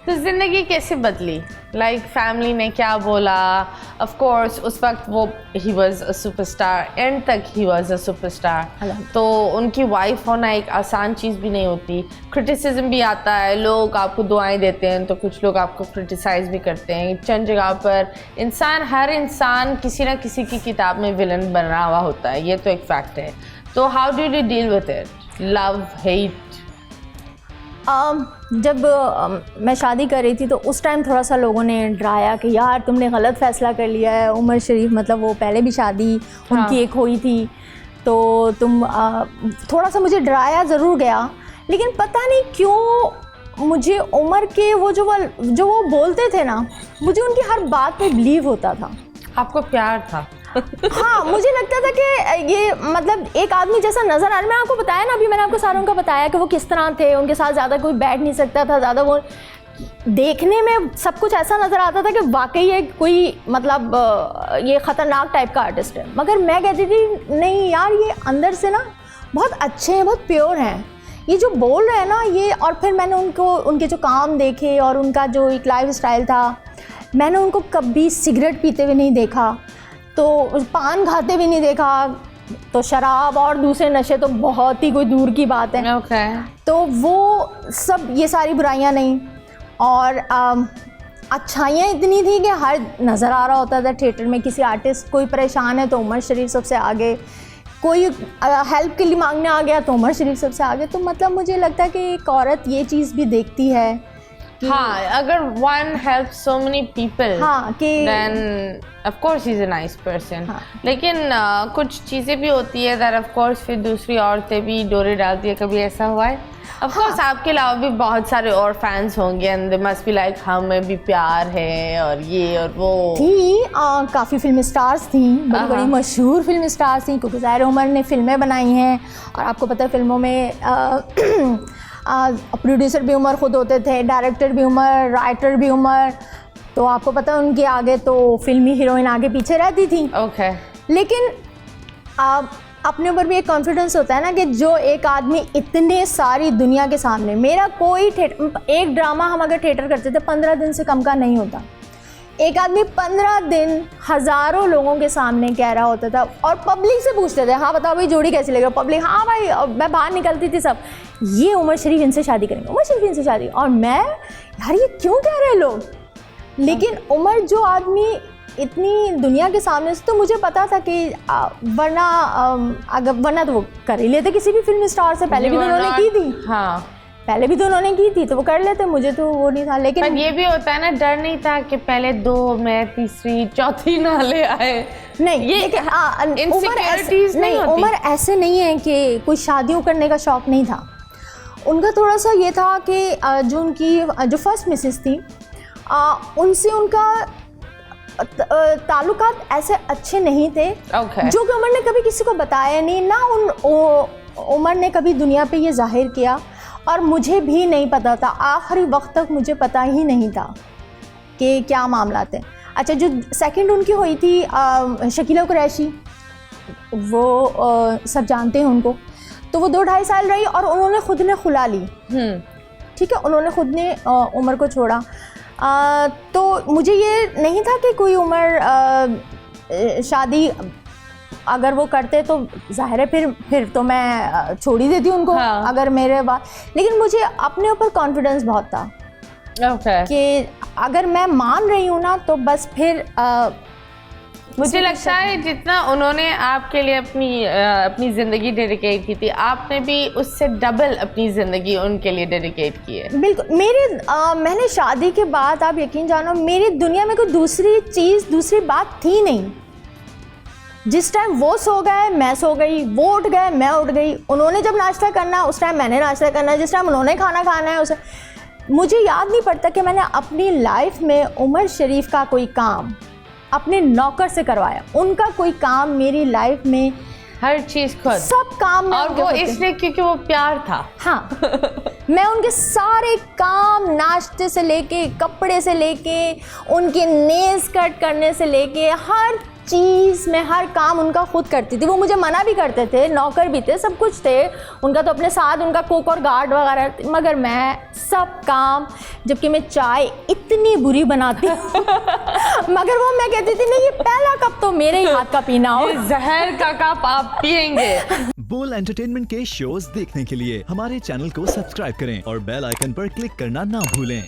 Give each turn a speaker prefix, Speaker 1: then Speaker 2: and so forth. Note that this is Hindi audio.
Speaker 1: तो ज़िंदगी कैसे बदली? लाइक फैमिली ने क्या बोला? ऑफ कोर्स उस वक्त वो he was a superstar, and तक ही वाज अ सुपरस्टार, तो उनकी वाइफ होना एक आसान चीज़ भी नहीं होती। क्रिटिसिज्म भी आता है, लोग आपको दुआएं देते हैं तो कुछ लोग आपको क्रिटिसाइज़ भी करते हैं। चंद जगह पर हर इंसान किसी ना किसी की किताब में विलन बना हुआ होता है, ये तो एक फैक्ट है। तो how did you deal with it? Love, hate?
Speaker 2: जब मैं शादी कर रही थी तो उस टाइम थोड़ा सा लोगों ने डराया कि यार तुमने गलत फ़ैसला कर लिया है। उमर शरीफ मतलब वो पहले भी शादी उनकी एक हुई थी, तो तुम थोड़ा सा मुझे डराया ज़रूर गया। लेकिन पता नहीं क्यों मुझे उमर के जो वो बोलते थे ना, मुझे उनकी हर बात पे बिलीव होता था।
Speaker 1: आपको प्यार था?
Speaker 2: हाँ, मुझे लगता था कि ये मतलब एक आदमी जैसा नज़र आ रहा। मैं आपको बताया ना, अभी मैंने आपको सारों का बताया कि वो किस तरह थे, उनके साथ ज़्यादा कोई बैठ नहीं सकता था, ज़्यादा वो देखने में सब कुछ ऐसा नज़र आता था कि वाकई ये कोई मतलब ये ख़तरनाक टाइप का आर्टिस्ट है। मगर मैं कहती थी नहीं यार, ये अंदर से ना बहुत अच्छे हैं, बहुत प्योर हैं, ये जो बोल रहे हैं ना ये। और फिर मैंने उनके जो काम देखे और उनका जो एक लाइफ स्टाइल था, मैंने उनको कभी सिगरेट पीते हुए नहीं देखा, तो पान खाते भी नहीं देखा, तो शराब और दूसरे नशे तो बहुत ही कोई दूर की बात है। तो वो सब ये सारी बुराइयां नहीं, और अच्छाइयाँ इतनी थी कि हर नज़र आ रहा होता था थिएटर में। किसी आर्टिस्ट कोई परेशान है तो उमर शरीफ सबसे आगे, कोई हेल्प के लिए मांगने आ गया तो उमर शरीफ सबसे आगे। तो मतलब मुझे लगता है कि एक औरत ये चीज़ भी देखती है कि
Speaker 1: हाँ, अगर one helps so many people,
Speaker 2: हाँ, कि
Speaker 1: then of course he's a nice person। हाँ। लेकिन कुछ चीज़ें भी होती है that of course फिर दूसरी औरतें भी डोरे डालती है। कभी ऐसा हुआ है? of course हाँ। आपके अलावा भी बहुत सारे और फैंस होंगे and they must be like हमें भी प्यार है और ये और वो।
Speaker 2: थी काफ़ी फिल्म स्टार्स थी, बड़ी बड़ी मशहूर फिल्म स्टार्स थी, क्योंकि ज़ाहिर उमर ने फिल्में बनाई हैं और आपको पता है फिल्मों में प्रोड्यूसर भी उमर खुद होते थे, डायरेक्टर भी उमर, राइटर भी उमर, तो आपको पता है उनके आगे तो फिल्मी हीरोइन आगे पीछे रहती थी। लेकिन अपने ऊपर भी एक कॉन्फिडेंस होता है ना कि जो एक आदमी इतने सारी दुनिया के सामने, मेरा कोई एक ड्रामा हम अगर थिएटर करते थे 15 दिन से कम का नहीं होता, एक आदमी 15 दिन हज़ारों लोगों के सामने कह रहा होता था और पब्लिक से पूछते थे हाँ बताओ भाई जोड़ी कैसी लगी? पब्लिक हाँ भाई, मैं बाहर निकलती थी सब ये उमर शरीफ इनसे शादी करेंगे, उमर शरीफ इनसे शादी, और मैं यार ये क्यों कह रहे लोग। लेकिन उमर जो आदमी इतनी दुनिया के सामने से, तो मुझे पता था कि वरना तो वो कर ही लेते किसी भी फिल्म स्टार से, पहले भी तो उन्होंने की थी। हाँ, पहले भी तो उन्होंने की थी तो वो कर लेते, मुझे तो वो नहीं था। लेकिन
Speaker 1: पर ये भी होता है ना, डर नहीं था कि पहले 2 मैं तीसरी चौथी ना ले आए।
Speaker 2: नहीं, ये उमर ऐसे नहीं है कि कोई शादियों करने का शौक नहीं था। उनका थोड़ा सा ये था कि जो उनकी जो फर्स्ट मिसेस थी उनसे उनका ताल्लुकात ऐसे अच्छे नहीं थे, जो कि उमर ने कभी किसी को बताया नहीं ना। उमर ने कभी दुनिया पे ये जाहिर किया और मुझे भी नहीं पता था, आखिरी वक्त तक मुझे पता ही नहीं था कि क्या मामला थे। अच्छा, जो सेकंड उनकी हुई थी शकीला कुरैशी, वो सब जानते हैं उनको, तो वो 2-2.5 साल रही और उन्होंने खुद ने खुला ली। ठीक है, उन्होंने खुद ने उमर को छोड़ा। तो मुझे ये नहीं था कि कोई उमर शादी अगर वो करते तो जाहिर है फिर तो मैं छोड़ ही देती उनको। हाँ। अगर मेरे बात, लेकिन मुझे अपने ऊपर कॉन्फिडेंस बहुत था कि अगर मैं मान रही हूँ ना तो बस फिर
Speaker 1: मुझे लगता है जितना उन्होंने आपके लिए अपनी ज़िंदगी डेडिकेट की थी, आपने भी उससे डबल अपनी ज़िंदगी उनके लिए डेडिकेट की है।
Speaker 2: बिल्कुल। मैंने शादी के बाद, आप यकीन जानो, मेरी दुनिया में कोई दूसरी बात थी नहीं। जिस टाइम वो सो गए मैं सो गई, वो उठ गए मैं उठ गई, उन्होंने जब नाश्ता करना उस टाइम मैंने नाश्ता करना, जिस टाइम उन्होंने खाना खाना है उस मुझे याद नहीं पड़ता कि मैंने अपनी लाइफ में उमर शरीफ का कोई काम अपने नौकर से करवाया। उनका कोई काम मेरी लाइफ में,
Speaker 1: हर चीज़ खुद, सब काम, और वो इसलिए क्योंकि वो प्यार था।
Speaker 2: हाँ मैं उनके सारे काम, नाश्ते से लेके, कपड़े से लेके, उनके नेल्स कट करने से लेके, हर चीज़, मैं हर काम उनका खुद करती थी। वो मुझे मना भी करते थे, नौकर भी थे, सब कुछ थे उनका, तो अपने साथ उनका कुक और गार्ड वगैरह, मगर मैं सब काम, जबकि मैं चाय इतनी बुरी बनाती हूँ मगर वो मैं कहती थी नहीं, ये पहला कप तो मेरे ही हाथ का पीना हो।
Speaker 1: जहर का कप आप पिएंगे।
Speaker 3: बोल एंटरटेनमेंट के शोज देखने के लिए हमारे चैनल को सब्सक्राइब करें और बेल आइकन पर क्लिक करना ना भूलें।